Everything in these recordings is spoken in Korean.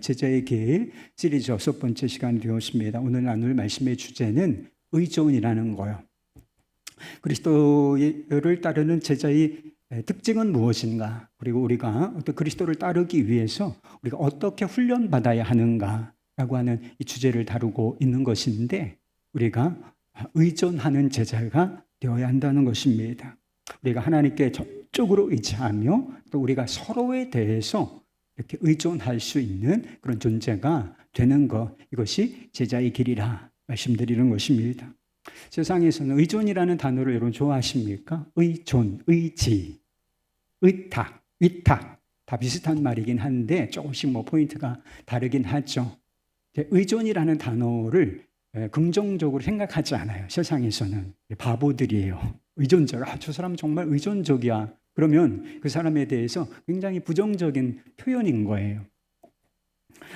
제자의 길 시리즈 6번째 시간이 되었습니다. 오늘 나눌 말씀의 주제는 의존이라는 거예요. 그리스도를 따르는 제자의 특징은 무엇인가? 그리고 우리가 어떤 그리스도를 따르기 위해서 우리가 어떻게 훈련받아야 하는가라고 하는 이 주제를 다루고 있는 것인데, 우리가 의존하는 제자가 되어야 한다는 것입니다. 우리가 하나님께 전적으로 의지하며 또 우리가 서로에 대해서 이렇게 의존할 수 있는 그런 존재가 되는 것, 이것이 제자의 길이라 말씀드리는 것입니다. 세상에서는 의존이라는 단어를 여러분 좋아하십니까? 의존, 의지, 의탁, 위탁 다 비슷한 말이긴 한데 조금씩 포인트가 다르긴 하죠. 의존이라는 단어를 긍정적으로 생각하지 않아요. 세상에서는 바보들이에요. 의존적, 저 사람 정말 의존적이야. 그러면 그 사람에 대해서 굉장히 부정적인 표현인 거예요.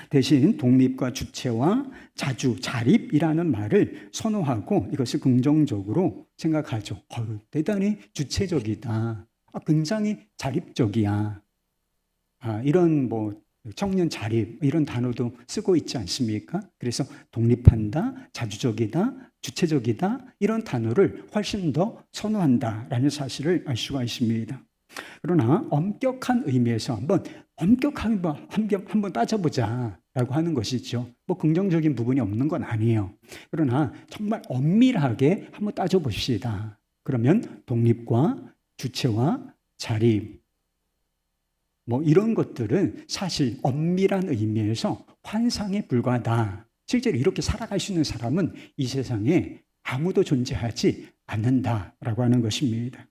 대신 독립과 주체와 자주, 자립이라는 말을 선호하고 이것을 긍정적으로 생각하죠. 대단히 주체적이다. 굉장히 자립적이야. 이런 청년 자립 이런 단어도 쓰고 있지 않습니까? 그래서 독립한다, 자주적이다, 주체적이다 이런 단어를 훨씬 더 선호한다라는 사실을 알 수가 있습니다. 그러나 엄격한 의미에서 엄격하게 한번 따져보자라고 하는 것이죠. 긍정적인 부분이 없는 건 아니에요. 그러나 정말 엄밀하게 한번 따져봅시다. 그러면 독립과 주체와 자립 이런 것들은 사실 엄밀한 의미에서 환상에 불과하다. 실제로 이렇게 살아갈 수 있는 사람은 이 세상에 아무도 존재하지 않는다라고 하는 것입니다.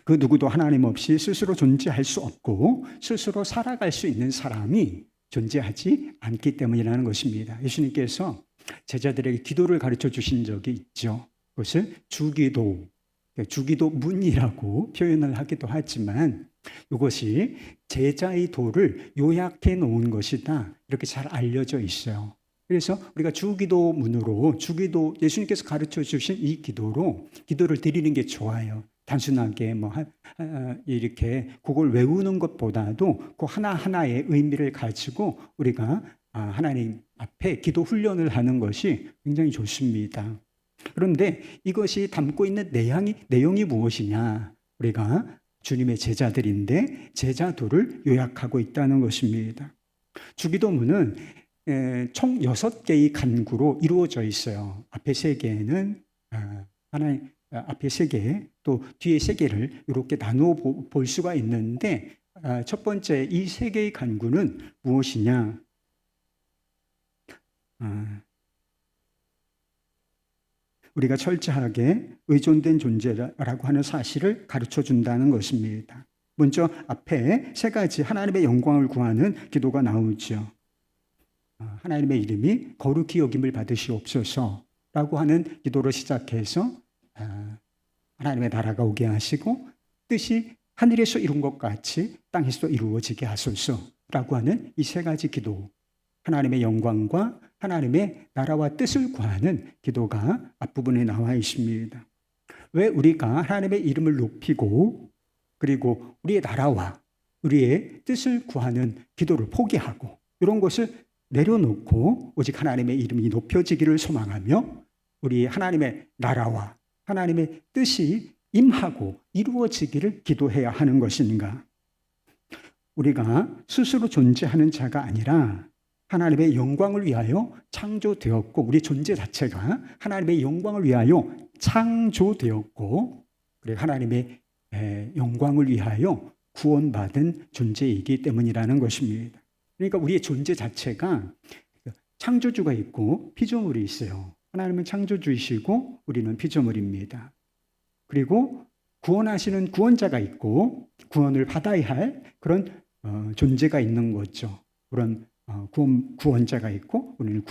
그 누구도 하나님 없이 스스로 존재할 수 없고 스스로 살아갈 수 있는 사람이 존재하지 않기 때문이라는 것입니다. 예수님께서 제자들에게 기도를 가르쳐 주신 적이 있죠. 그것을 주기도, 주기도문이라고 표현을 하기도 하지만 이것이 제자의 도를 요약해 놓은 것이다. 이렇게 잘 알려져 있어요. 그래서 우리가 주기도문으로 예수님께서 가르쳐 주신 이 기도를 드리는 게 좋아요. 단순하게 이렇게 그걸 외우는 것보다도 그 하나하나의 의미를 가지고 우리가 하나님 앞에 기도 훈련을 하는 것이 굉장히 좋습니다. 그런데 이것이 담고 있는 내용이 무엇이냐? 우리가 주님의 제자들인데 제자도를 요약하고 있다는 것입니다. 주기도문은 총 6개의 간구로 이루어져 있어요. 앞에 3개는 하나님 앞에 3개, 또 뒤에 3개를 이렇게 나누어 볼 수가 있는데 첫 번째 이 3개의 간구는 무엇이냐? 우리가 철저하게 의존된 존재라고 하는 사실을 가르쳐 준다는 것입니다. 먼저 앞에 3가지 하나님의 영광을 구하는 기도가 나오죠. 하나님의 이름이 거룩히 여김을 받으시옵소서라고 하는 기도로 시작해서 하나님의 나라가 오게 하시고 뜻이 하늘에서 이룬 것 같이 땅에서 이루어지게 하소서라고 하는 이 3가지 기도, 하나님의 영광과 하나님의 나라와 뜻을 구하는 기도가 앞부분에 나와 있습니다. 왜 우리가 하나님의 이름을 높이고 그리고 우리의 나라와 우리의 뜻을 구하는 기도를 포기하고 이런 것을 내려놓고 오직 하나님의 이름이 높여지기를 소망하며 우리 하나님의 나라와 하나님의 뜻이 임하고 이루어지기를 기도해야 하는 것인가? 우리가 스스로 존재하는 자가 아니라 하나님의 영광을 위하여 창조되었고 우리 존재 자체가 하나님의 영광을 위하여 창조되었고 그리고 하나님의 영광을 위하여 구원받은 존재이기 때문이라는 것입니다. 그러니까 우리의 존재 자체가 창조주가 있고 피조물이 있어요. 하나님은 창조주이시고 우리는 피조물입니다. 그리고 구원하시는 구원자가 있고 구원을 받아야 할 그런 존재가 있는 거죠. 그런 구원자가 있고 우리는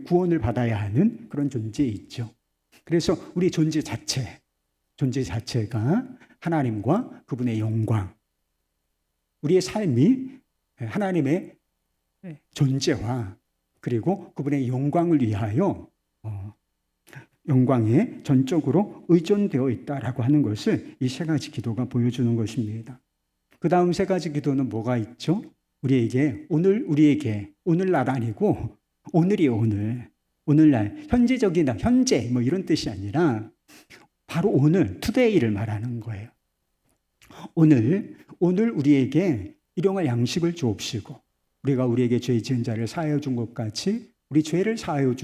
구원을 받아야 하는 그런 존재에 있죠. 그래서 우리 존재 자체가 하나님과 그분의 영광, 우리의 삶이 하나님의 존재와 그리고 그분의 영광을 위하여 영광에 전적으로 의존되어 있다라고 하는 것을 이 3가지 기도가 보여주는 것입니다. 그 다음 3가지 기도는 뭐가 있죠? 우리에게 오늘날 아니고 오늘이에요. 오늘날 현재적이다 현재 뭐 이런 뜻이 아니라 바로 오늘 투데이를 말하는 거예요. 오늘 우리에게 일용할 양식을 주옵시고 우리가 우리에게 죄 지은 자를 사하여 준 것 같이 우리 죄를 사하여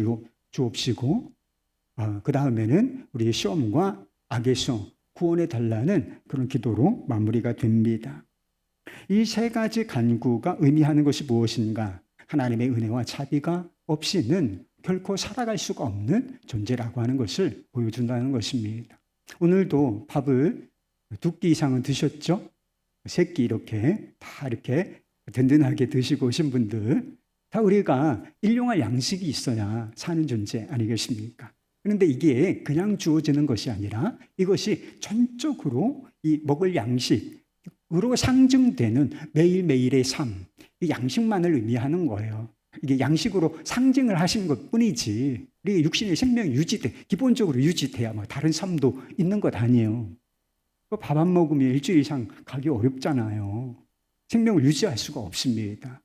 주옵시고 그 다음에는 우리의 시험과 악에서 구원해 달라는 그런 기도로 마무리가 됩니다. 이 세 가지 간구가 의미하는 것이 무엇인가? 하나님의 은혜와 자비가 없이는 결코 살아갈 수가 없는 존재라고 하는 것을 보여준다는 것입니다. 오늘도 밥을 2끼 이상은 드셨죠? 3끼 이렇게 다 이렇게 든든하게 드시고 오신 분들 다 우리가 일용할 양식이 있어야 사는 존재 아니겠습니까? 그런데 이게 그냥 주어지는 것이 아니라 이것이 전적으로 이 먹을 양식으로 상징되는 매일매일의 삶, 이 양식만을 의미하는 거예요. 이게 양식으로 상징을 하신 것 뿐이지 우리 육신의 생명이 기본적으로 유지돼야 뭐 다른 삶도 있는 것 아니에요. 밥 안 먹으면 일주일 이상 가기 어렵잖아요. 생명을 유지할 수가 없습니다.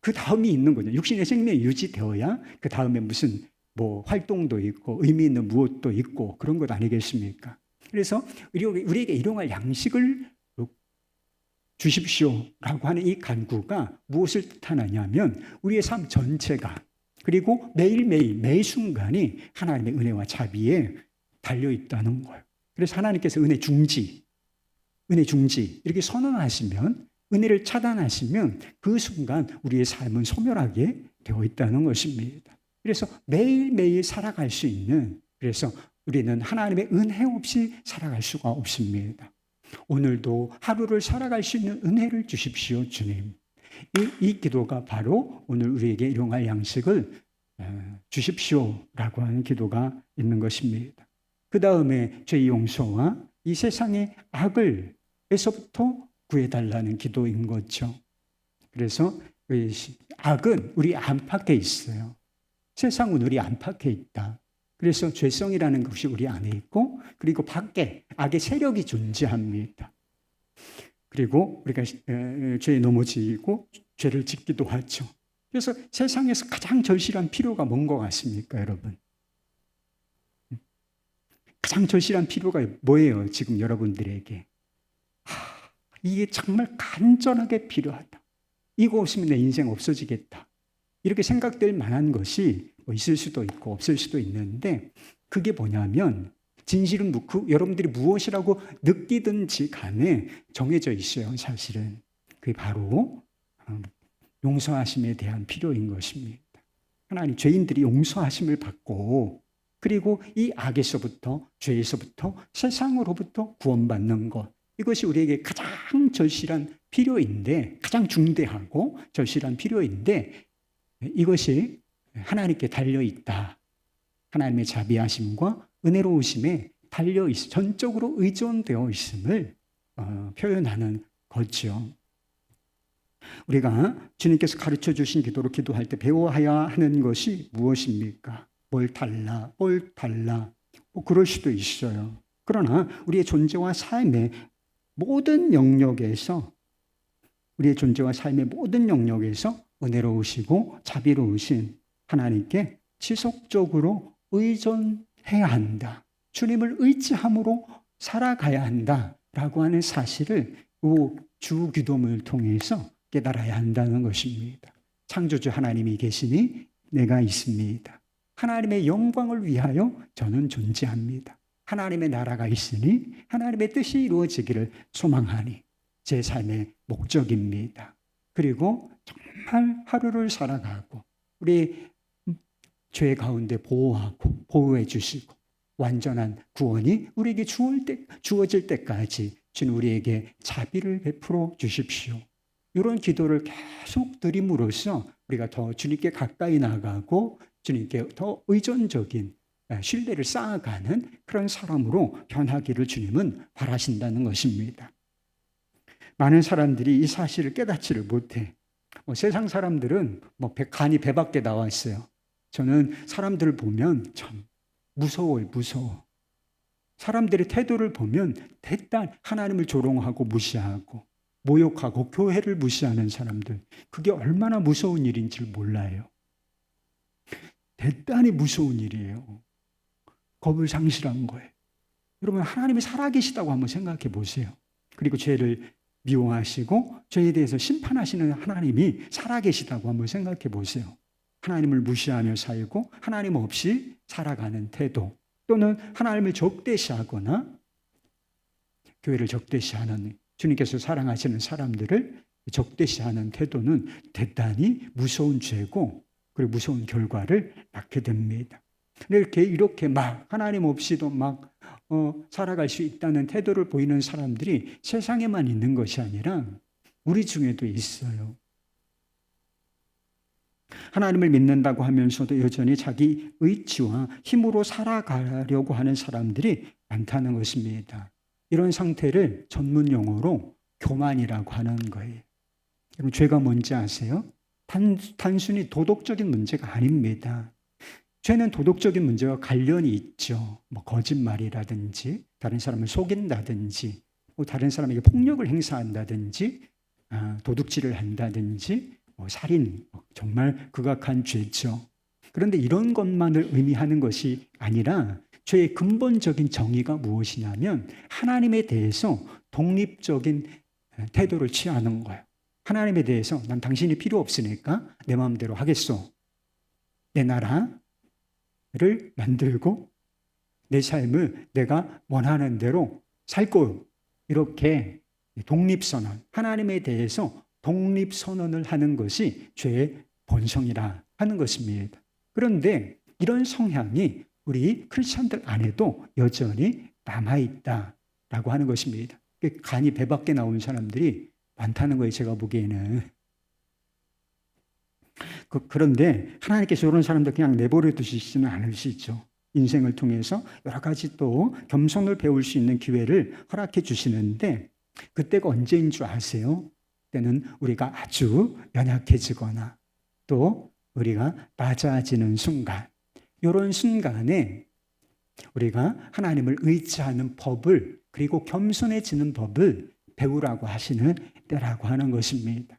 그 다음이 있는 거죠. 육신의 생명이 유지되어야 그 다음에 무슨 뭐 활동도 있고 의미 있는 무엇도 있고 그런 것 아니겠습니까? 그래서 우리에게 일용할 양식을 주십시오라고 하는 이 간구가 무엇을 뜻하느냐면 우리의 삶 전체가 그리고 매일매일 매 순간이 하나님의 은혜와 자비에 달려있다는 거예요. 그래서 하나님께서 은혜 중지 이렇게 선언하시면 은혜를 차단하시면 그 순간 우리의 삶은 소멸하게 되어 있다는 것입니다. 그래서 매일매일 살아갈 수 있는 그래서 우리는 하나님의 은혜 없이 살아갈 수가 없습니다. 오늘도 하루를 살아갈 수 있는 은혜를 주십시오, 주님. 이 기도가 바로 오늘 우리에게 일용할 양식을 주십시오라고 하는 기도가 있는 것입니다. 그 다음에 죄 용서와 이 세상의 악을에서부터 구해달라는 기도인 거죠. 그래서 악은 우리 안팎에 있어요. 세상은 우리 안팎에 있다. 그래서 죄성이라는 것이 우리 안에 있고 그리고 밖에 악의 세력이 존재합니다. 그리고 우리가 죄에 넘어지고 죄를 짓기도 하죠. 그래서 세상에서 가장 절실한 필요가 뭔 것 같습니까, 여러분? 가장 절실한 필요가 뭐예요, 지금 여러분들에게? 이게 정말 간절하게 필요하다. 이거 없으면 내 인생 없어지겠다. 이렇게 생각될 만한 것이 뭐 있을 수도 있고 없을 수도 있는데 그게 뭐냐면 진실은 여러분들이 무엇이라고 느끼든지 간에 정해져 있어요. 사실은 그게 바로 용서하심에 대한 필요인 것입니다. 하나님 죄인들이 용서하심을 받고 그리고 이 악에서부터 죄에서부터 세상으로부터 구원받는 것 이것이 우리에게 가장 절실한 필요인데 가장 중대하고 절실한 필요인데 이것이 하나님께 달려있다. 하나님의 자비하심과 은혜로우심에 달려있어 전적으로 의존되어 있음을 표현하는 거죠. 우리가 주님께서 가르쳐 주신 기도로 기도할 때 배워야 하는 것이 무엇입니까? 뭘 달라 뭐 그럴 수도 있어요. 그러나 우리의 존재와 삶의 모든 영역에서 은혜로우시고 자비로우신 하나님께 지속적으로 의존해야 한다. 주님을 의지함으로 살아가야 한다라고 하는 사실을 주 기도문을 통해서 깨달아야 한다는 것입니다. 창조주 하나님이 계시니 내가 있습니다. 하나님의 영광을 위하여 저는 존재합니다. 하나님의 나라가 있으니 하나님의 뜻이 이루어지기를 소망하니 제 삶의 목적입니다. 그리고 정말 하루를 살아가고 우리 죄 가운데 보호해 주시고 완전한 구원이 우리에게 주어질 때까지 주님 우리에게 자비를 베풀어 주십시오. 이런 기도를 계속 드림으로써 우리가 더 주님께 가까이 나가고 주님께 더 의존적인 신뢰를 쌓아가는 그런 사람으로 변하기를 주님은 바라신다는 것입니다. 많은 사람들이 이 사실을 깨닫지를 못해. 세상 사람들은 간이 배 밖에 나와 있어요. 저는 사람들을 보면 참 무서워요. 사람들의 태도를 보면 대단 하나님을 조롱하고 무시하고 모욕하고 교회를 무시하는 사람들, 그게 얼마나 무서운 일인지 몰라요. 대단히 무서운 일이에요. 겁을 상실한 거예요. 여러분, 하나님이 살아계시다고 한번 생각해 보세요. 그리고 죄를 미워하시고 죄에 대해서 심판하시는 하나님이 살아계시다고 한번 생각해 보세요. 하나님을 무시하며 살고 하나님 없이 살아가는 태도, 또는 하나님을 적대시하거나 교회를 적대시하는, 주님께서 사랑하시는 사람들을 적대시하는 태도는 대단히 무서운 죄고, 그리고 무서운 결과를 낳게 됩니다. 이렇게 막 하나님 없이도 막 살아갈 수 있다는 태도를 보이는 사람들이 세상에만 있는 것이 아니라 우리 중에도 있어요. 하나님을 믿는다고 하면서도 여전히 자기 의지와 힘으로 살아가려고 하는 사람들이 많다는 것입니다. 이런 상태를 전문 용어로 교만이라고 하는 거예요. 여러분, 죄가 뭔지 아세요? 단순히 도덕적인 문제가 아닙니다. 죄는 도덕적인 문제와 관련이 있죠. 거짓말이라든지, 다른 사람을 속인다든지, 다른 사람에게 폭력을 행사한다든지, 도둑질을 한다든지, 살인, 정말 극악한 죄죠. 그런데 이런 것만을 의미하는 것이 아니라 죄의 근본적인 정의가 무엇이냐면 하나님에 대해서 독립적인 태도를 취하는 거예요. 하나님에 대해서 난 당신이 필요 없으니까 내 마음대로 하겠소. 내 나라를 만들고 내 삶을 내가 원하는 대로 살 거요. 이렇게 독립선언, 하나님에 대해서 독립선언을 하는 것이 죄의 본성이라 하는 것입니다. 그런데 이런 성향이 우리 크리스천들 안에도 여전히 남아있다라고 하는 것입니다. 간이 배 밖에 나온 사람들이 많다는 거예요, 제가 보기에는. 그런데 하나님께서 이런 사람들 그냥 내버려 두시지는 않으시죠. 인생을 통해서 여러 가지 또 겸손을 배울 수 있는 기회를 허락해 주시는데, 그때가 언제인 줄 아세요? 그때는 우리가 아주 연약해지거나 또 우리가 낮아지는 순간, 이런 순간에 우리가 하나님을 의지하는 법을, 그리고 겸손해지는 법을 배우라고 하시는 때라고 하는 것입니다.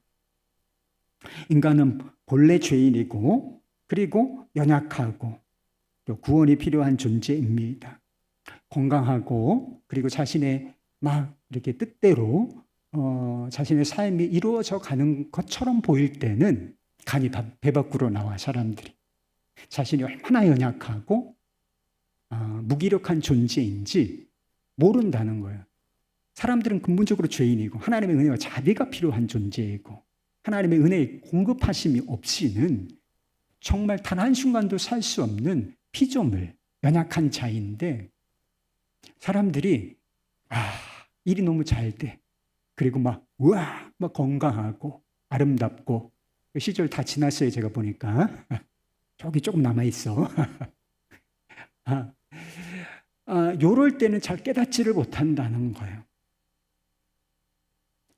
인간은 본래 죄인이고, 그리고 연약하고 또 구원이 필요한 존재입니다. 건강하고, 그리고 자신의 막 이렇게 뜻대로 자신의 삶이 이루어져 가는 것처럼 보일 때는 간이 배 밖으로 나와 사람들이 자신이 얼마나 연약하고 무기력한 존재인지 모른다는 거예요. 사람들은 근본적으로 죄인이고 하나님의 은혜와 자비가 필요한 존재이고 하나님의 은혜의 공급하심이 없이는 정말 단 한순간도 살 수 없는 피조물, 연약한 자인데, 사람들이 일이 너무 잘 돼. 그리고 막 건강하고 아름답고, 시절 다 지났어요. 제가 보니까 저기 조금 남아있어. 요럴 때는 잘 깨닫지를 못한다는 거예요.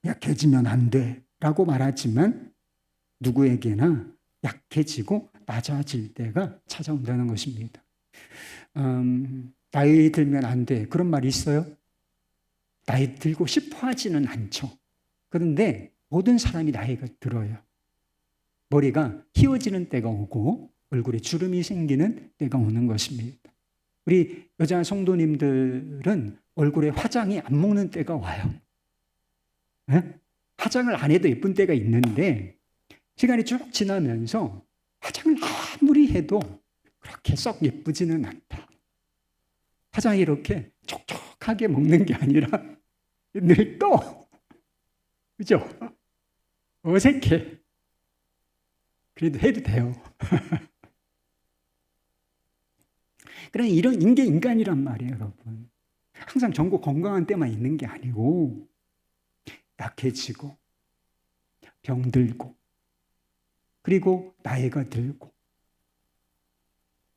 약해지면 안 돼 라고 말하지만 누구에게나 약해지고 낮아질 때가 찾아온다는 것입니다. 나이 들면 안 돼, 그런 말이 있어요? 나이 들고 싶어 하지는 않죠. 그런데 모든 사람이 나이가 들어요. 머리가 희어지는 때가 오고 얼굴에 주름이 생기는 때가 오는 것입니다. 우리 여자 성도님들은 얼굴에 화장이 안 먹는 때가 와요. 네? 화장을 안 해도 예쁜 때가 있는데 시간이 쭉 지나면서 화장을 아무리 해도 그렇게 썩 예쁘지는 않다. 화장이 이렇게 촉촉하게 먹는 게 아니라 늘 떠. 그죠? 어색해. 그래도 해도 돼요. 그런 이런 게 인간이란 말이에요, 여러분. 항상 전고 건강한 때만 있는 게 아니고 약해지고 병들고 그리고 나이가 들고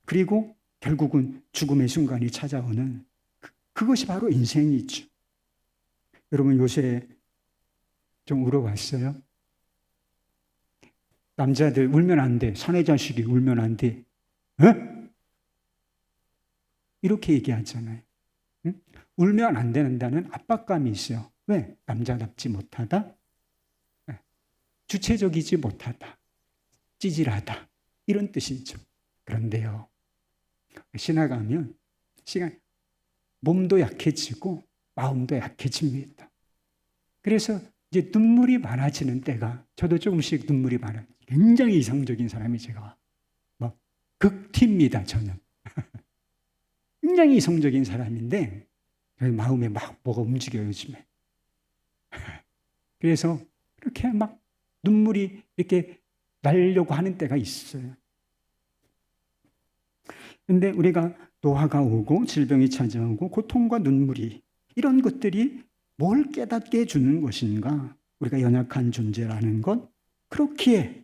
그리고 결국은 죽음의 순간이 찾아오는 그것이 바로 인생이죠. 여러분, 요새 좀 울어봤어요? 남자들 울면 안 돼. 사내 자식이 울면 안 돼. 이렇게 얘기하잖아요. 울면 안 된다는 압박감이 있어요. 왜? 남자답지 못하다? 주체적이지 못하다, 찌질하다, 이런 뜻이죠. 그런데요, 지나가면 몸도 약해지고 마음도 약해집니다. 그래서 이제 눈물이 많아지는 때가, 저도 조금씩 눈물이 많아요. 굉장히 이상적인 사람이 제가 막 극티입니다. 저는 굉장히 이성적인 사람인데 마음에 막 뭐가 움직여요, 요즘에. 그래서 이렇게 막 눈물이 이렇게 나려고 하는 때가 있어요. 근데 우리가 노화가 오고 질병이 찾아오고 고통과 눈물이, 이런 것들이 뭘 깨닫게 해주는 것인가? 우리가 연약한 존재라는 것, 그렇기에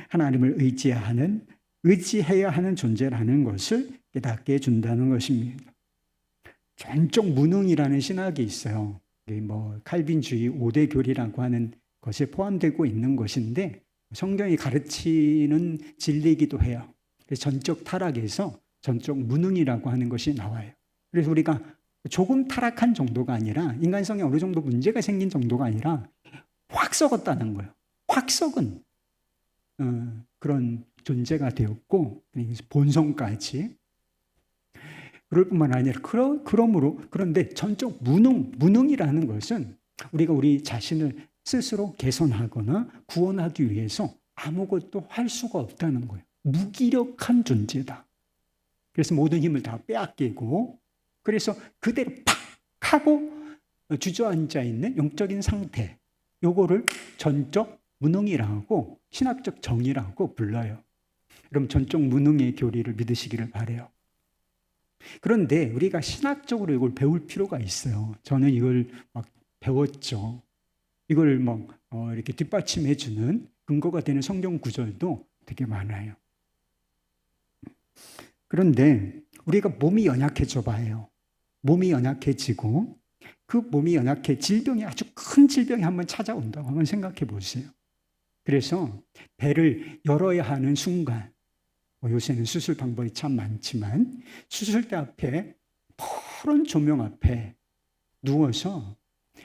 하나님을 의지해야 하는 존재라는 것을 깨닫게 해준다는 것입니다. 전적 무능이라는 신학이 있어요. 칼빈주의 5대 교리라고 하는 것에 포함되고 있는 것인데, 성경이 가르치는 진리이기도 해요. 전적 타락에서 전적 무능이라고 하는 것이 나와요. 그래서 우리가 조금 타락한 정도가 아니라, 인간성에 어느 정도 문제가 생긴 정도가 아니라 확 썩었다는 거예요. 확 썩은 그런 존재가 되었고, 본성까지. 그럴 뿐만 아니라 그런데 전적 무능이라는 것은 우리가 우리 자신을 스스로 개선하거나 구원하기 위해서 아무것도 할 수가 없다는 거예요. 무기력한 존재다. 그래서 모든 힘을 다 빼앗기고, 그래서 그대로 팍 하고 주저앉아 있는 영적인 상태, 요거를 전적 무능이라고, 신학적 정의라고 불러요. 그럼 전적 무능의 교리를 믿으시기를 바라요. 그런데 우리가 신학적으로 이걸 배울 필요가 있어요. 저는 이걸 막 배웠죠. 이걸 이렇게 뒷받침해주는 근거가 되는 성경 구절도 되게 많아요. 그런데 우리가 몸이 연약해져 봐요. 몸이 연약해지고, 그 몸이 질병이, 아주 큰 질병이 한번 찾아온다고 한번 생각해 보세요. 그래서 배를 열어야 하는 순간, 요새는 수술 방법이 참 많지만 수술대 앞에 푸른 조명 앞에 누워서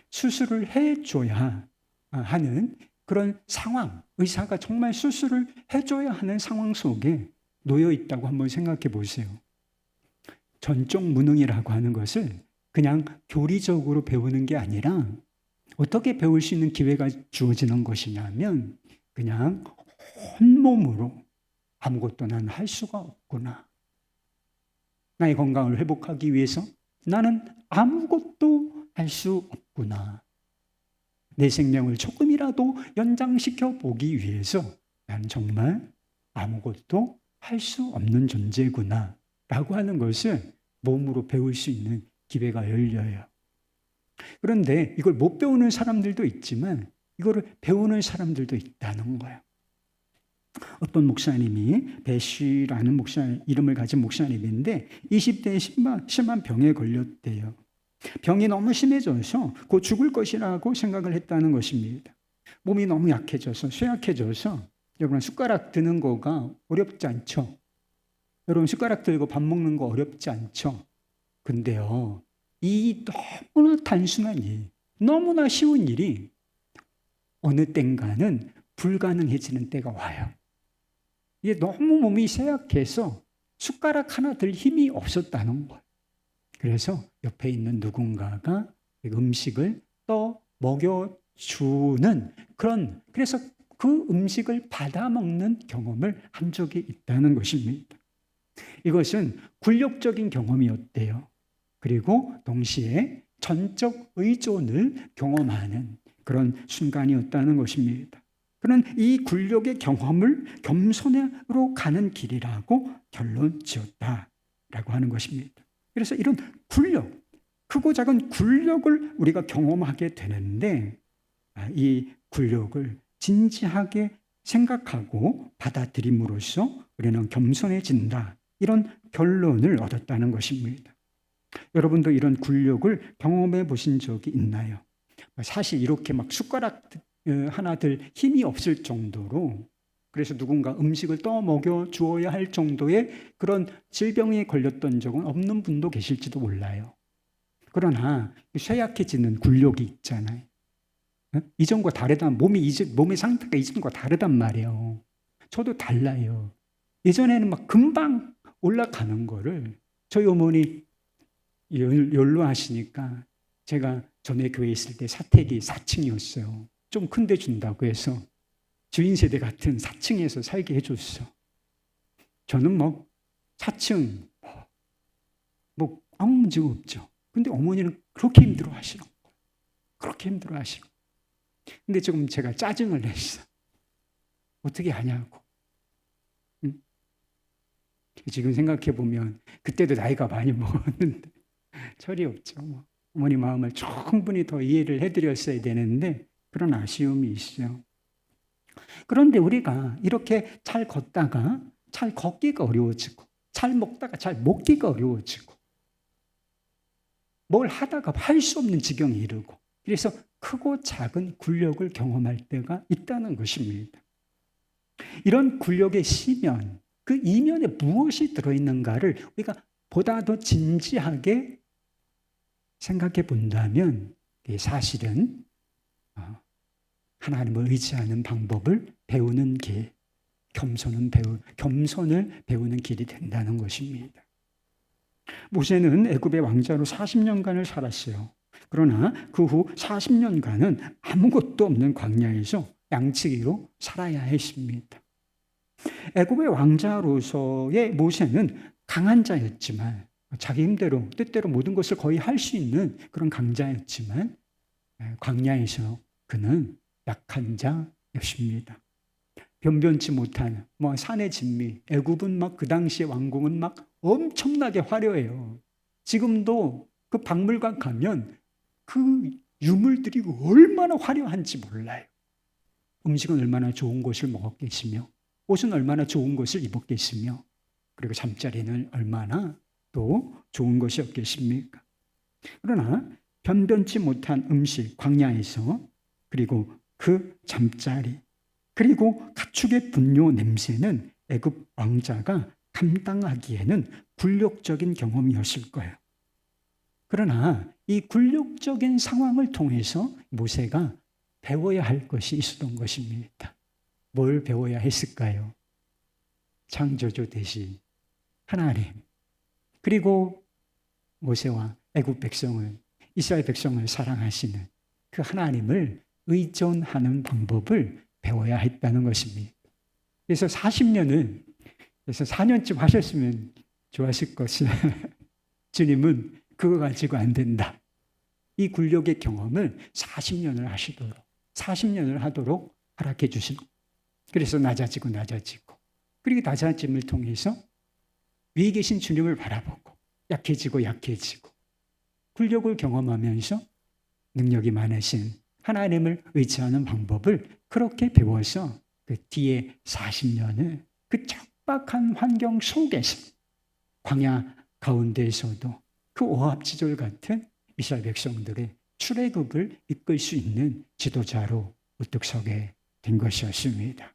수술을 해줘야 하는 그런 상황, 의사가 정말 수술을 해줘야 하는 상황 속에 놓여 있다고 한번 생각해 보세요. 전적 무능이라고 하는 것을 그냥 교리적으로 배우는 게 아니라 어떻게 배울 수 있는 기회가 주어지는 것이냐면, 그냥 온몸으로 아무것도 난 할 수가 없구나. 나의 건강을 회복하기 위해서 나는 아무것도 할 수 없구나. 내 생명을 조금이라도 연장시켜 보기 위해서 나는 정말 아무것도 할 수 없는 존재구나 라고 하는 것을 몸으로 배울 수 있는 기회가 열려요. 그런데 이걸 못 배우는 사람들도 있지만 이거를 배우는 사람들도 있다는 거예요. 어떤 목사님이, 배쉬라는 이름을 가진 목사님인데 20대에 심한 병에 걸렸대요. 병이 너무 심해져서 곧 죽을 것이라고 생각을 했다는 것입니다. 몸이 너무 약해져서, 쇠약해져서, 여러분 숟가락 드는 거가 어렵지 않죠? 여러분 숟가락 들고 밥 먹는 거 어렵지 않죠? 근데요, 이 너무나 단순한 일, 너무나 쉬운 일이 어느 땐가는 불가능해지는 때가 와요. 이게 너무 몸이 쇠약해서 숟가락 하나 들 힘이 없었다는 거예요. 그래서 옆에 있는 누군가가 음식을 떠 먹여주는 그래서 그 음식을 받아 먹는 경험을 한 적이 있다는 것입니다. 이것은 굴욕적인 경험이었대요. 그리고 동시에 전적 의존을 경험하는 그런 순간이었다는 것입니다. 그는 이 굴욕의 경험을 겸손으로 가는 길이라고 결론 지었다라고 하는 것입니다. 그래서 이런 굴욕, 크고 작은 굴욕을 우리가 경험하게 되는데, 이 굴욕을 진지하게 생각하고 받아들임으로써 우리는 겸손해진다, 이런 결론을 얻었다는 것입니다. 여러분도 이런 굴욕을 경험해 보신 적이 있나요? 사실 이렇게 막 숟가락 하나 들 힘이 없을 정도로, 그래서 누군가 음식을 떠 먹여 주어야 할 정도의 그런 질병에 걸렸던 적은 없는 분도 계실지도 몰라요. 그러나 쇠약해지는 굴욕이 있잖아요. 이전과 다르다. 몸의 상태가 이전과 다르단 말이에요. 저도 달라요. 예전에는 막 금방 올라가는 거를 저희 어머니 연로하시니까 제가 전에 교회에 있을 때 사택이 4층이었어요. 좀 큰 데 준다고 해서 주인 세대 같은 4층에서 살게 해줬어. 저는 뭐 4층 뭐 아무 문제가 없죠. 근데 어머니는 그렇게 힘들어 하시는 거예요. 그렇게 힘들어 하시는 거예요. 근데 지금 제가 짜증을 냈어. 어떻게 하냐고. 응? 지금 생각해 보면 그때도 나이가 많이 먹었는데 철이 없죠. 뭐. 어머니 마음을 충분히 더 이해를 해드렸어야 되는데 그런 아쉬움이 있어요. 그런데 우리가 이렇게 잘 걷다가 잘 걷기가 어려워지고 잘 먹다가 잘 먹기가 어려워지고 뭘 하다가 할 수 없는 지경에 이르고 그래서 크고 작은 굴욕을 경험할 때가 있다는 것입니다. 이런 굴욕의 시면, 그 이면에 무엇이 들어있는가를 우리가 보다 더 진지하게 생각해 본다면 사실은 하나님을 의지하는 방법을 배우는 길, 겸손을 배우는 길이 된다는 것입니다. 모세는 애굽의 왕자로 40년간을 살았어요. 그러나 그 후 40년간은 아무것도 없는 광야에서 양치기로 살아야 했습니다. 애굽의 왕자로서의 모세는 강한 자였지만 자기 힘대로 뜻대로 모든 것을 거의 할 수 있는 그런 강자였지만 광야에서 그는 약한 자였습니다. 변변치 못한 산의 진미, 애굽은 막 그 당시의 왕궁은 막 엄청나게 화려해요. 지금도 그 박물관 가면 그 유물들이 얼마나 화려한지 몰라요. 음식은 얼마나 좋은 것을 먹었겠으며 옷은 얼마나 좋은 것을 입었겠으며 그리고 잠자리는 얼마나 또 좋은 것이었겠습니까? 그러나 변변치 못한 음식, 광야에서 그리고 그 잠자리 그리고 가축의 분뇨 냄새는 애굽 왕자가 감당하기에는 굴욕적인 경험이었을 거예요. 그러나 이 굴욕적인 상황을 통해서 모세가 배워야 할 것이 있었던 것입니다. 뭘 배워야 했을까요? 창조주 대신 하나님 그리고 모세와 애굽 백성을 이스라엘 백성을 사랑하시는 그 하나님을 의존하는 방법을 배워야 했다는 것입니다. 그래서 40년은 그래서 4년쯤 하셨으면 좋았을 것을 주님은 그거 가지고 안 된다. 이 굴욕의 경험을 40년을 하시도록 40년을 하도록 허락해 주시는 그래서 낮아지고 그리고 낮아짐을 통해서 위에 계신 주님을 바라보고 약해지고 굴욕을 경험하면서 능력이 많으신 하나님을 의지하는 방법을 그렇게 배워서 그 뒤에 40년을 그 척박한 환경 속에서 광야 가운데에서도 그 오합지졸 같은 이스라엘 백성들의 출애굽을 이끌 수 있는 지도자로 우뚝 서게 된 것이었습니다.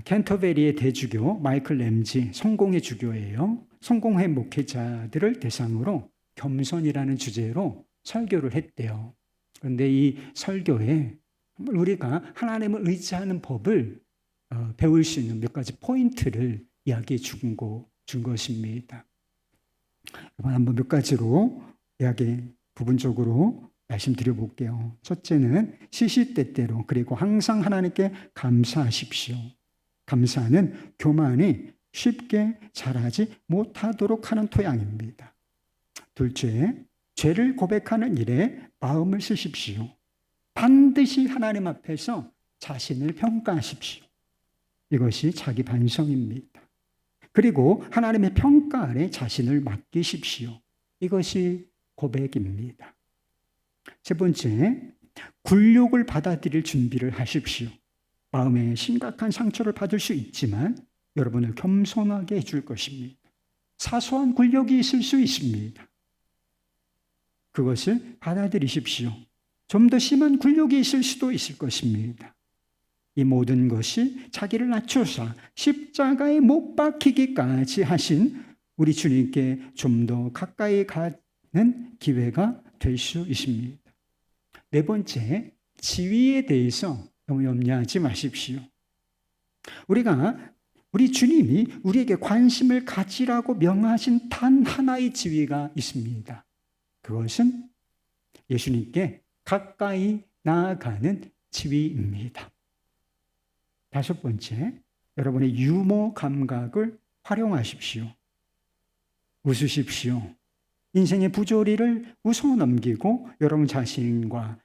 캔터베리의 대주교 마이클 램지 성공의 주교예요. 성공회 목회자들을 대상으로 겸손이라는 주제로 설교를 했대요. 그런데 이 설교에 우리가 하나님을 의지하는 법을 배울 수 있는 몇 가지 포인트를 이야기해 준 것입니다. 한번 몇 가지로 이야기 부분적으로 말씀드려 볼게요. 첫째는 시시때때로 그리고 항상 하나님께 감사하십시오. 감사는 교만이 쉽게 자라지 못하도록 하는 토양입니다. 둘째, 죄를 고백하는 일에 마음을 쓰십시오. 반드시 하나님 앞에서 자신을 평가하십시오. 이것이 자기 반성입니다. 그리고 하나님의 평가 아래 자신을 맡기십시오. 이것이 고백입니다. 세 번째, 굴욕을 받아들일 준비를 하십시오. 마음에 심각한 상처를 받을 수 있지만 여러분을 겸손하게 해줄 것입니다. 사소한 굴욕이 있을 수 있습니다. 그것을 받아들이십시오. 좀 더 심한 굴욕이 있을 수도 있을 것입니다. 이 모든 것이 자기를 낮추사 십자가에 못 박히기까지 하신 우리 주님께 좀 더 가까이 가는 기회가 될 수 있습니다. 네 번째, 지위에 대해서 너무 염려하지 마십시오. 우리 주님이 우리에게 관심을 가지라고 명하신 단 하나의 지위가 있습니다. 그것은 예수님께 가까이 나아가는 지위입니다. 다섯 번째, 여러분의 유머 감각을 활용하십시오. 웃으십시오. 인생의 부조리를 웃어 넘기고 여러분 자신과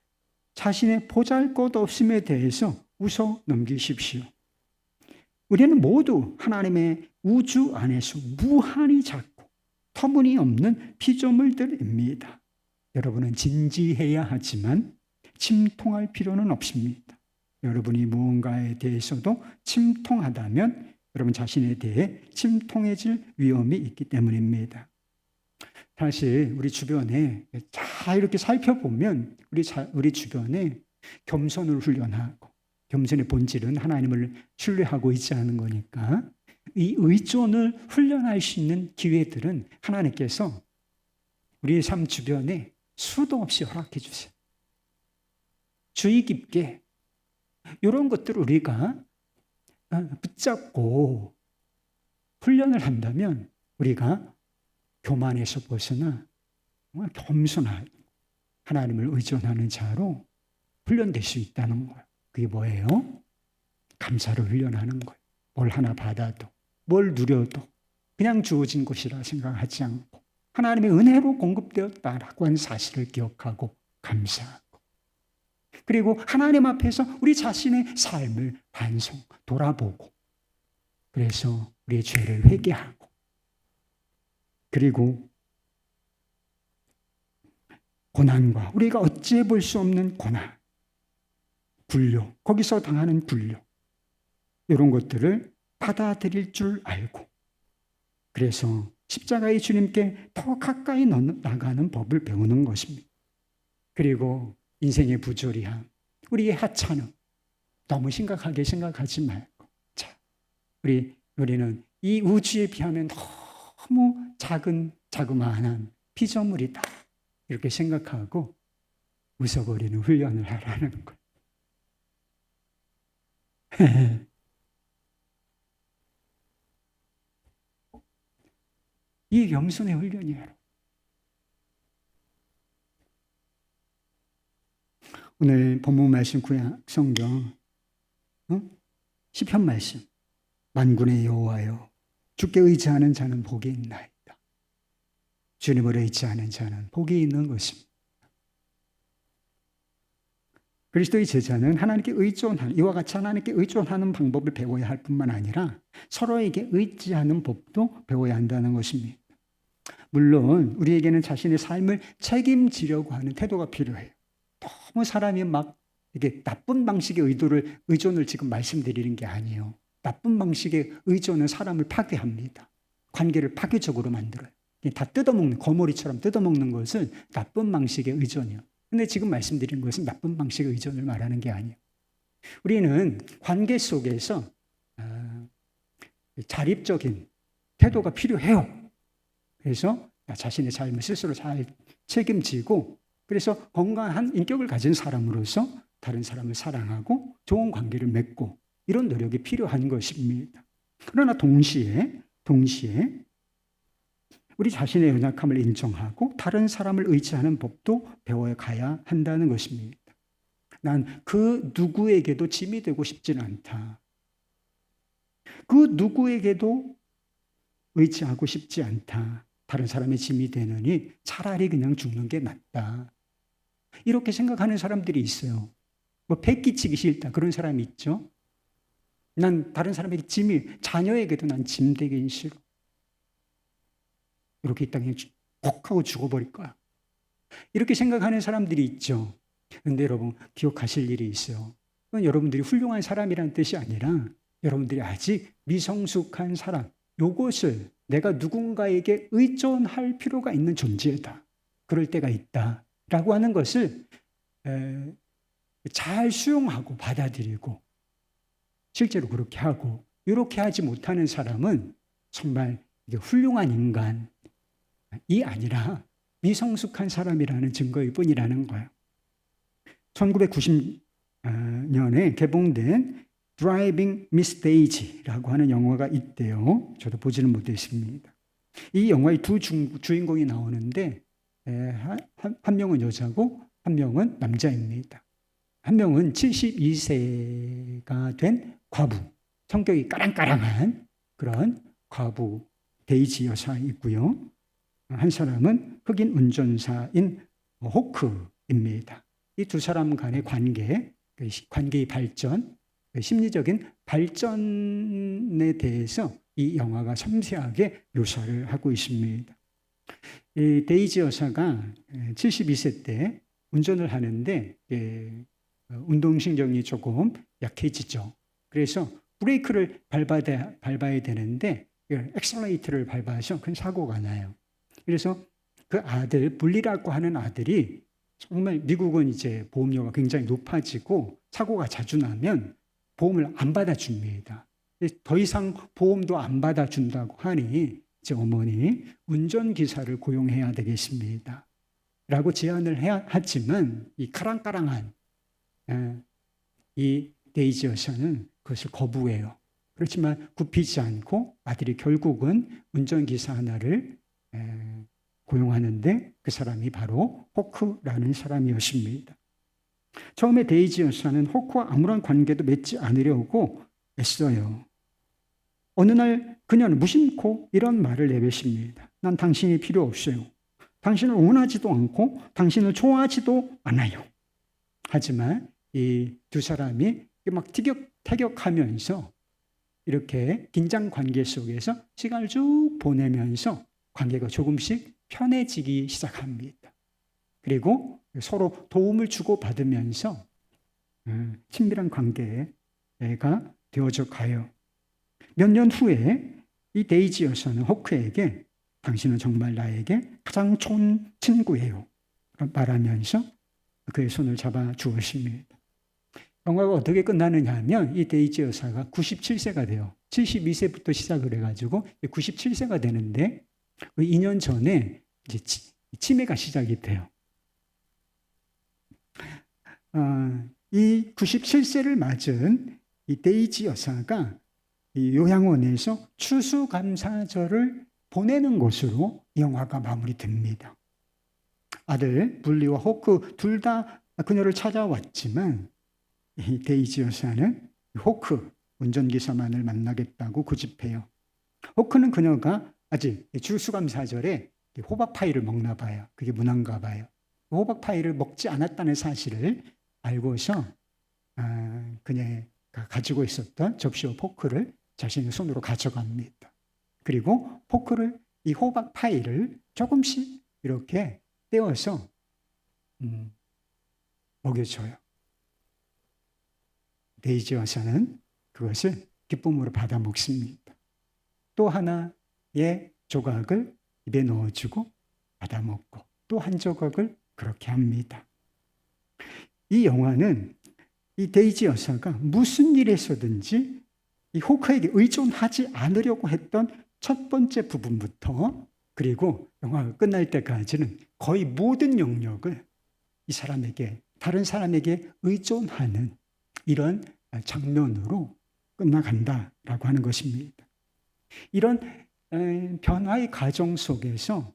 자신의 보잘것없음에 대해서 웃어 넘기십시오. 우리는 모두 하나님의 우주 안에서 무한히 작고 터무니없는 피조물들입니다. 여러분은 진지해야 하지만 침통할 필요는 없습니다. 여러분이 무언가에 대해서도 침통하다면 여러분 자신에 대해 침통해질 위험이 있기 때문입니다. 사실 우리 주변에 잘 이렇게 살펴보면 우리 주변에 겸손을 훈련하고, 겸손의 본질은 하나님을 신뢰하고 있지 않은 거니까 이 의존을 훈련할 수 있는 기회들은 하나님께서 우리의 삶 주변에 수도 없이 허락해 주세요. 주의 깊게 이런 것들을 우리가 붙잡고 훈련을 한다면 우리가 교만에서 벗어나 정말 겸손한 하나님을 의존하는 자로 훈련될 수 있다는 거예요. 그게 뭐예요? 감사를 훈련하는 거예요. 뭘 하나 받아도, 뭘 누려도 그냥 주어진 것이라 생각하지 않고 하나님의 은혜로 공급되었다라고 하는 사실을 기억하고 감사하고, 그리고 하나님 앞에서 우리 자신의 삶을 반성, 돌아보고, 그래서 우리의 죄를 회개하고, 그리고 고난과 우리가 어찌해 볼 수 없는 고난, 굴욕, 거기서 당하는 굴욕, 이런 것들을 받아들일 줄 알고, 그래서 십자가의 주님께 더 가까이 나가는 법을 배우는 것입니다. 그리고 인생의 부조리함, 우리의 하찮음 너무 심각하게 생각하지 말고, 자, 우리는 이 우주에 비하면 너무 자그마한 피조물이다 이렇게 생각하고 웃어버리는 훈련을 하라는 거예요. 이 겸손의 훈련이에요. 오늘 본문 말씀 구약 성경 시편 말씀, 만군의 여호와여 주께 의지하는 자는 복이 있나이다. 주님을 의지하는 자는 복이 있는 것입니다. 그리스도의 제자는 하나님께 의존하는, 이와 같이 하나님께 의존하는 방법을 배워야 할 뿐만 아니라 서로에게 의지하는 법도 배워야 한다는 것입니다. 물론 우리에게는 자신의 삶을 책임지려고 하는 태도가 필요해요. 너무 사람이 막 이게 나쁜 방식의 의존을 지금 말씀드리는 게 아니에요. 나쁜 방식의 의존은 사람을 파괴합니다. 관계를 파괴적으로 만들어요. 다 뜯어먹는, 거머리처럼 뜯어먹는 것은 나쁜 방식의 의존이에요. 근데 지금 말씀드린 것은 나쁜 방식의 의존을 말하는 게 아니에요. 우리는 관계 속에서 자립적인 태도가 필요해요. 그래서 자신의 삶을 스스로 잘 책임지고, 그래서 건강한 인격을 가진 사람으로서 다른 사람을 사랑하고 좋은 관계를 맺고, 이런 노력이 필요한 것입니다. 그러나 동시에 우리 자신의 연약함을 인정하고 다른 사람을 의지하는 법도 배워가야 한다는 것입니다. 난 그 누구에게도 짐이 되고 싶지는 않다. 그 누구에게도 의지하고 싶지 않다. 다른 사람의 짐이 되느니 차라리 그냥 죽는 게 낫다. 이렇게 생각하는 사람들이 있어요. 뭐 배 끼치기 싫다 그런 사람이 있죠. 난 다른 사람에게 짐이, 자녀에게도 난 짐 되긴 싫어. 이렇게 이 땅에 콕 하고 죽어버릴 거야. 이렇게 생각하는 사람들이 있죠. 그런데 여러분 기억하실 일이 있어요. 그건 여러분들이 훌륭한 사람이라는 뜻이 아니라 여러분들이 아직 미성숙한 사람, 요것을 내가 누군가에게 의존할 필요가 있는 존재다. 그럴 때가 있다라고 하는 것을 잘 수용하고 받아들이고, 실제로 그렇게 하고, 이렇게 하지 못하는 사람은 정말 이게 훌륭한 인간이 아니라 미성숙한 사람이라는 증거일 뿐이라는 거예요. 1990년에 개봉된 Driving Miss Daisy라고 하는 영화가 있대요. 저도 보지는 못했습니다. 이 영화의 두 주인공이 나오는데 한 명은 여자고 한 명은 남자입니다. 한 명은 72세가 된 과부, 성격이 까랑까랑한 그런 과부 데이지 여사이고요. 한 사람은 흑인 운전사인 호크입니다. 이 두 사람 간의 관계의 발전, 심리적인 발전에 대해서 이 영화가 섬세하게 묘사를 하고 있습니다. 이 데이지 여사가 72세 때 운전을 하는데 운동신경이 조금 약해지죠. 그래서 브레이크를 밟아야 되는데 엑셀레이터를 밟아서 큰 사고가 나요. 그래서 그 아들, 불리라고 하는 아들이 정말 미국은 이제 보험료가 굉장히 높아지고 사고가 자주 나면 보험을 안 받아줍니다. 더 이상 보험도 안 받아준다고 하니 이제 어머니 운전기사를 고용해야 되겠습니다. 라고 제안을 했지만 이 까랑까랑한 이 데이지 여사는 그것을 거부해요. 그렇지만 굽히지 않고 아들이 결국은 운전기사 하나를 고용하는데 그 사람이 바로 호크라는 사람이었습니다. 처음에 데이지 여사는 호크와 아무런 관계도 맺지 않으려고 애써요. 어느 날 그녀는 무심코 이런 말을 내뱉습니다. 난 당신이 필요 없어요. 당신을 원하지도 않고 당신을 좋아하지도 않아요. 하지만 이 두 사람이 막 티격태격하면서 이렇게 긴장 관계 속에서 시간을 쭉 보내면서 관계가 조금씩 편해지기 시작합니다. 그리고 서로 도움을 주고받으면서 친밀한 관계가 되어져 가요. 몇 년 후에 이 데이지 여사는 호크에게 당신은 정말 나에게 가장 좋은 친구예요. 말하면서 그의 손을 잡아 주었습니다. 영화가 어떻게 끝나느냐 하면 이 데이지 여사가 97세가 돼요. 72세부터 시작을 해가지고 97세가 되는데 그 2년 전에 이제 치매가 시작이 돼요. 이 97세를 맞은 이 데이지 여사가 이 요양원에서 추수감사절을 보내는 것으로 영화가 마무리됩니다. 아들 불리와 호크 둘 다 그녀를 찾아왔지만 이 데이지 여사는 호크 운전기사만을 만나겠다고 고집해요. 호크는 그녀가 아직 추수감사절에 호박파이를 먹나 봐요. 그게 문화인가 봐요. 호박파이를 먹지 않았다는 사실을 알고서 그녀가 가지고 있었던 접시와 포크를 자신의 손으로 가져갑니다. 그리고 포크를 이 호박파이를 조금씩 이렇게 떼어서 먹여줘요. 데이지 여사는 그것을 기쁨으로 받아 먹습니다. 또 하나의 조각을 입에 넣어주고 받아 먹고 또 한 조각을 그렇게 합니다. 이 영화는 이 데이지 여사가 무슨 일에서든지 이 호크에게 의존하지 않으려고 했던 첫 번째 부분부터 그리고 영화가 끝날 때까지는 거의 모든 영역을 이 사람에게 다른 사람에게 의존하는 이런 장면으로 끝나간다라고 하는 것입니다. 이런 변화의 과정 속에서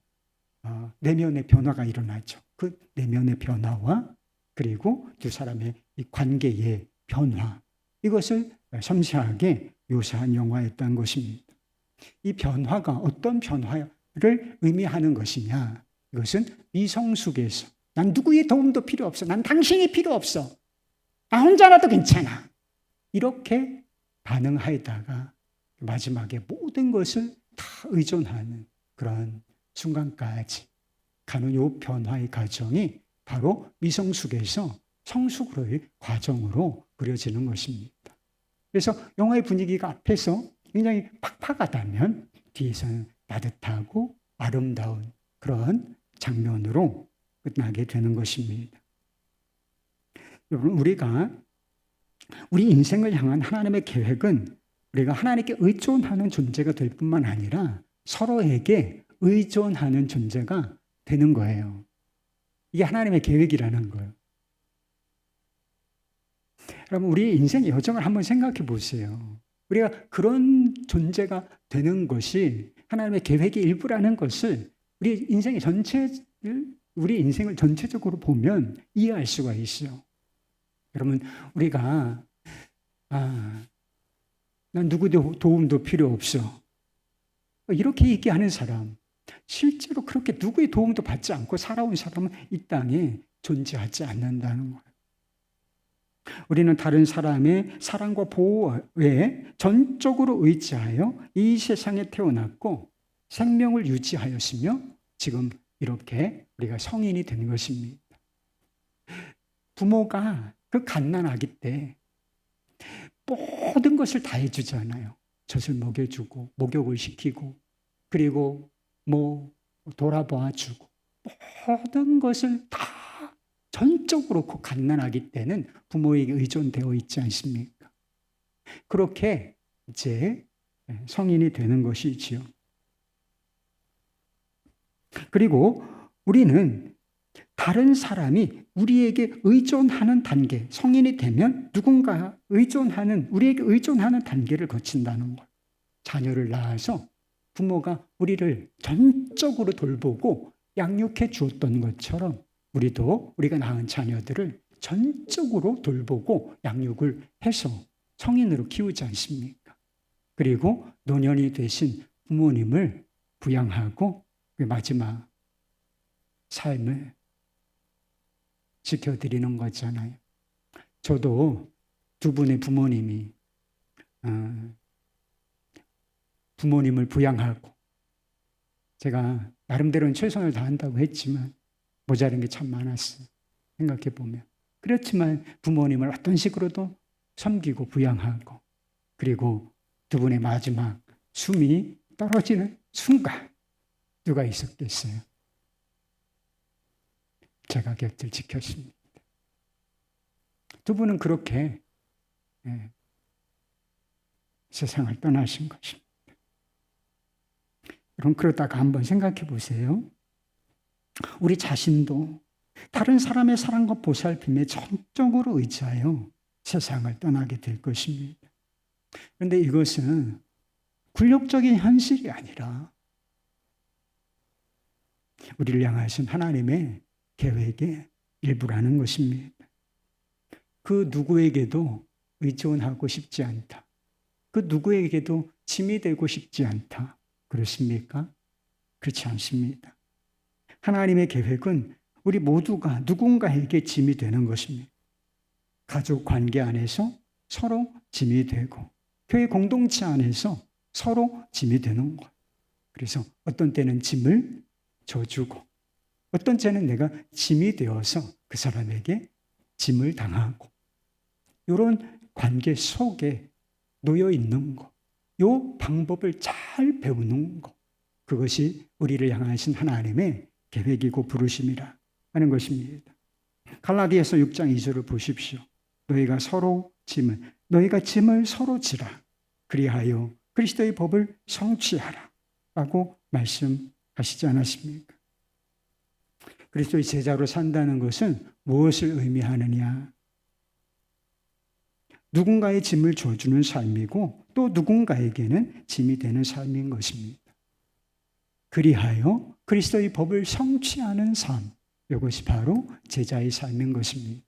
내면의 변화가 일어나죠. 그 내면의 변화와 그리고 두 사람의 이 관계의 변화 이것을 섬세하게 묘사한 영화였던 것입니다. 이 변화가 어떤 변화를 의미하는 것이냐? 이것은 미성숙에서 난 누구의 도움도 필요 없어. 난 당신이 필요 없어. 나 혼자라도 괜찮아. 이렇게 반응하다가 마지막에 모든 것을 다 의존하는 그런 순간까지 가는 이 변화의 과정이 바로 미성숙에서 성숙으로의 과정으로 그려지는 것입니다. 그래서 영화의 분위기가 앞에서 굉장히 팍팍하다면 뒤에서는 따뜻하고 아름다운 그런 장면으로 끝나게 되는 것입니다. 여러분, 우리가 우리 인생을 향한 하나님의 계획은 우리가 하나님께 의존하는 존재가 될 뿐만 아니라 서로에게 의존하는 존재가 되는 거예요. 이게 하나님의 계획이라는 거예요. 여러분, 우리 인생의 여정을 한번 생각해 보세요. 우리가 그런 존재가 되는 것이 하나님의 계획의 일부라는 것을 우리 인생을 전체적으로 보면 이해할 수가 있어요. 여러분, 우리가 난 누구도 도움도 필요 없어, 이렇게 얘기하는 사람, 실제로 그렇게 누구의 도움도 받지 않고 살아온 사람은 이 땅에 존재하지 않는다는 거예요. 우리는 다른 사람의 사랑과 보호에 전적으로 의지하여 이 세상에 태어났고 생명을 유지하였으며 지금 이렇게 우리가 성인이 된 것입니다. 부모가 그 갓난아기 때 모든 것을 다 해주잖아요. 젖을 먹여주고 목욕을 시키고 그리고 돌아봐주고 모든 것을 다 전적으로 그 갓난아기 때는 부모에게 의존되어 있지 않습니까? 그렇게 이제 성인이 되는 것이지요. 그리고 우리는 다른 사람이 우리에게 의존하는 단계, 성인이 되면 누군가 우리에게 의존하는 단계를 거친다는 것. 자녀를 낳아서 부모가 우리를 전적으로 돌보고 양육해 주었던 것처럼 우리가 낳은 자녀들을 전적으로 돌보고 양육을 해서 성인으로 키우지 않습니까? 그리고 노년이 되신 부모님을 부양하고 그 마지막 삶을 지켜드리는 거잖아요. 저도 두 분의 부모님을 부양하고 제가 나름대로는 최선을 다한다고 했지만 모자란 게 참 많았어요. 생각해 보면. 그렇지만 부모님을 어떤 식으로도 섬기고 부양하고 그리고 두 분의 마지막 숨이 떨어지는 순간 누가 있었겠어요? 제가 곁을 지켰습니다. 두 분은 그렇게 세상을 떠나신 것입니다. 여러분, 그러다가 한번 생각해 보세요. 우리 자신도 다른 사람의 사랑과 보살핌에 전적으로 의지하여 세상을 떠나게 될 것입니다. 그런데 이것은 굴욕적인 현실이 아니라 우리를 향하신 하나님의 계획의 일부라는 것입니다. 그 누구에게도 의존하고 싶지 않다. 그 누구에게도 짐이 되고 싶지 않다. 그렇습니까? 그렇지 않습니다. 하나님의 계획은 우리 모두가 누군가에게 짐이 되는 것입니다. 가족 관계 안에서 서로 짐이 되고 교회 공동체 안에서 서로 짐이 되는 것. 그래서 어떤 때는 짐을 져주고 어떤 때는 내가 짐이 되어서 그 사람에게 짐을 당하고 이런 관계 속에 놓여 있는 것. 이 방법을 잘 배우는 것. 그것이 우리를 향하신 하나님의 계획이고 부르심이라 하는 것입니다. 갈라디아서 6장 2절을 보십시오. 너희가 짐을 서로 지라. 그리하여 그리스도의 법을 성취하라. 라고 말씀하시지 않았습니까? 그리스도의 제자로 산다는 것은 무엇을 의미하느냐? 누군가의 짐을 져주는 삶이고 또 누군가에게는 짐이 되는 삶인 것입니다. 그리하여 그리스도의 법을 성취하는 삶, 이것이 바로 제자의 삶인 것입니다.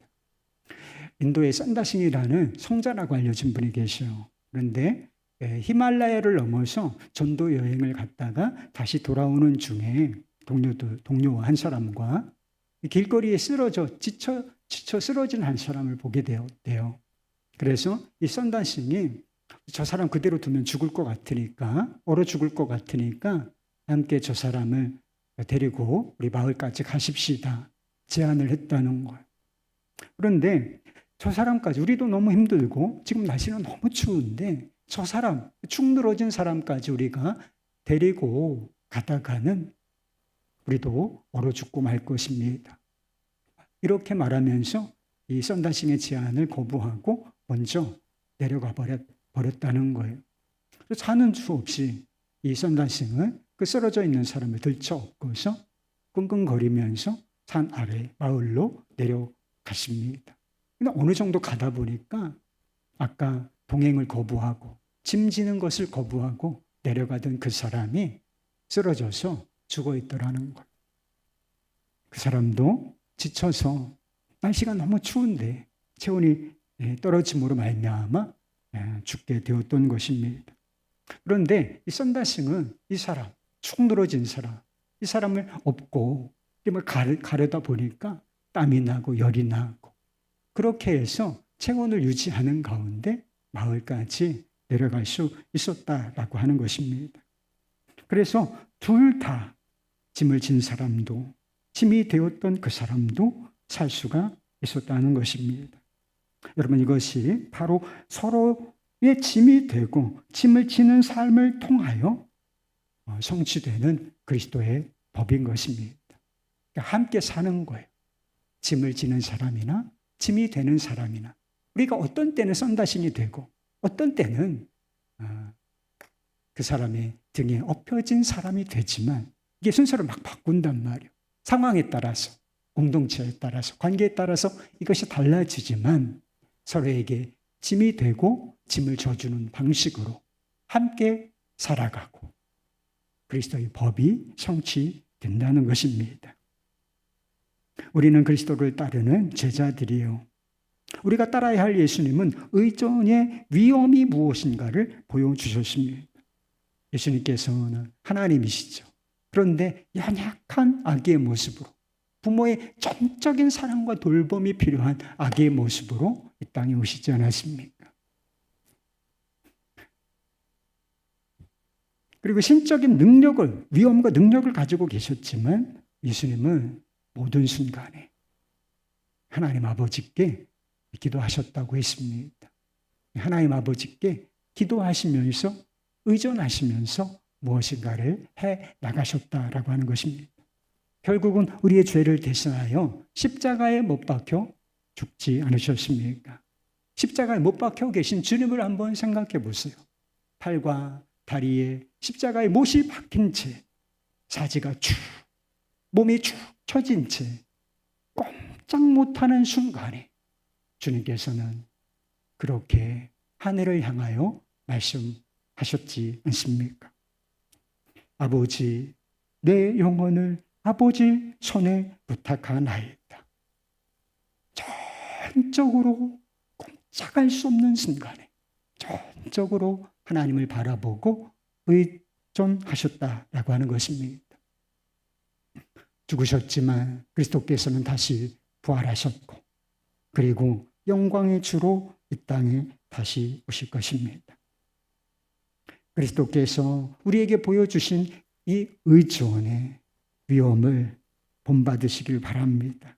인도에 산다싱이라는 성자라고 알려진 분이 계셔요. 그런데 히말라야를 넘어서 전도 여행을 갔다가 다시 돌아오는 중에 동료와 한 사람과 길거리에 지쳐 쓰러진 한 사람을 보게 되었대요. 그래서 이 선다싱이 저 사람 그대로 두면 얼어 죽을 것 같으니까 함께 저 사람을 데리고 우리 마을까지 가십시다. 제안을 했다는 거예요. 그런데 저 사람까지 우리도 너무 힘들고 지금 날씨는 너무 추운데 저 사람, 축 늘어진 사람까지 우리가 데리고 가다가는 우리도 얼어 죽고 말 것입니다. 이렇게 말하면서 이 선다싱의 제안을 거부하고 먼저 내려가 버렸다는 거예요. 그래서 사는 수 없이 이 선다싱은 그 쓰러져 있는 사람을 들쳐업고서 끙끙거리면서 산 아래 마을로 내려갔습니다. 근데 어느 정도 가다 보니까 아까 동행을 거부하고 짐 지는 것을 거부하고 내려가던 그 사람이 쓰러져서 죽어 있더라는 것. 그 사람도 지쳐서 날씨가 너무 추운데 체온이 떨어짐으로 말미암아 죽게 되었던 것입니다. 그런데 이 썬다싱은 이 사람, 축 늘어진 사람, 이 사람을 업고 가려다 보니까 땀이 나고 열이 나고 그렇게 해서 체온을 유지하는 가운데 마을까지 내려갈 수 있었다라고 하는 것입니다. 그래서 둘 다 짐을 진 사람도 짐이 되었던 그 사람도 살 수가 있었다는 것입니다. 여러분, 이것이 바로 서로의 짐이 되고 짐을 지는 삶을 통하여 성취되는 그리스도의 법인 것입니다. 그러니까 함께 사는 거예요. 짐을 지는 사람이나 짐이 되는 사람이나 우리가 어떤 때는 썬다신이 되고 어떤 때는 그 사람의 등에 엎혀진 사람이 되지만 이게 순서를 막 바꾼단 말이에요. 상황에 따라서, 공동체에 따라서, 관계에 따라서 이것이 달라지지만 서로에게 짐이 되고 짐을 져주는 방식으로 함께 살아가고 그리스도의 법이 성취된다는 것입니다. 우리는 그리스도를 따르는 제자들이에요. 우리가 따라야 할 예수님은 의존의 위험이 무엇인가를 보여주셨습니다. 예수님께서는 하나님이시죠. 그런데 연약한 아기의 모습으로 부모의 전적인 사랑과 돌봄이 필요한 아기의 모습으로 이 땅에 오시지 않았습니까? 그리고 신적인 능력을, 위엄과 능력을 가지고 계셨지만 예수님은 모든 순간에 하나님 아버지께 기도하셨다고 했습니다. 하나님 아버지께 기도하시면서 의존하시면서 무엇인가를 해 나가셨다라고 하는 것입니다. 결국은 우리의 죄를 대신하여 십자가에 못 박혀 죽지 않으셨습니까? 십자가에 못 박혀 계신 주님을 한번 생각해 보세요. 팔과 다리에 십자가에 못이 박힌 채 사지가 쭉, 몸이 축 처진 채 꼼짝 못하는 순간에 주님께서는 그렇게 하늘을 향하여 말씀하셨지 않습니까? 아버지, 내 영혼을 아버지 손에 부탁하나이다. 전적으로 꼼짝할 수 없는 순간에 전적으로 하나님을 바라보고 의존하셨다라고 하는 것입니다. 죽으셨지만 그리스도께서는 다시 부활하셨고 그리고 영광의 주로 이 땅에 다시 오실 것입니다. 그리스도께서 우리에게 보여주신 이 의존의 위엄을 본받으시길 바랍니다.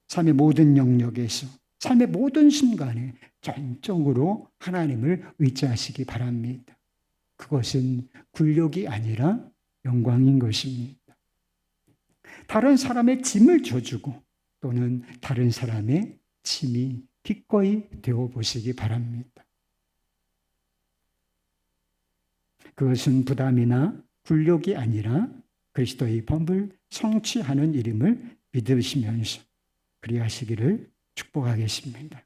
삶의 모든 영역에서, 삶의 모든 순간에 전적으로 하나님을 의지하시기 바랍니다. 그것은 굴욕이 아니라 영광인 것입니다. 다른 사람의 짐을 져주고 또는 다른 사람의 짐이 기꺼이 되어 보시기 바랍니다. 그것은 부담이나 굴욕이 아니라 그리스도의 법을 성취하는 일임을 믿으시면서 그리하시기를 축복하겠습니다.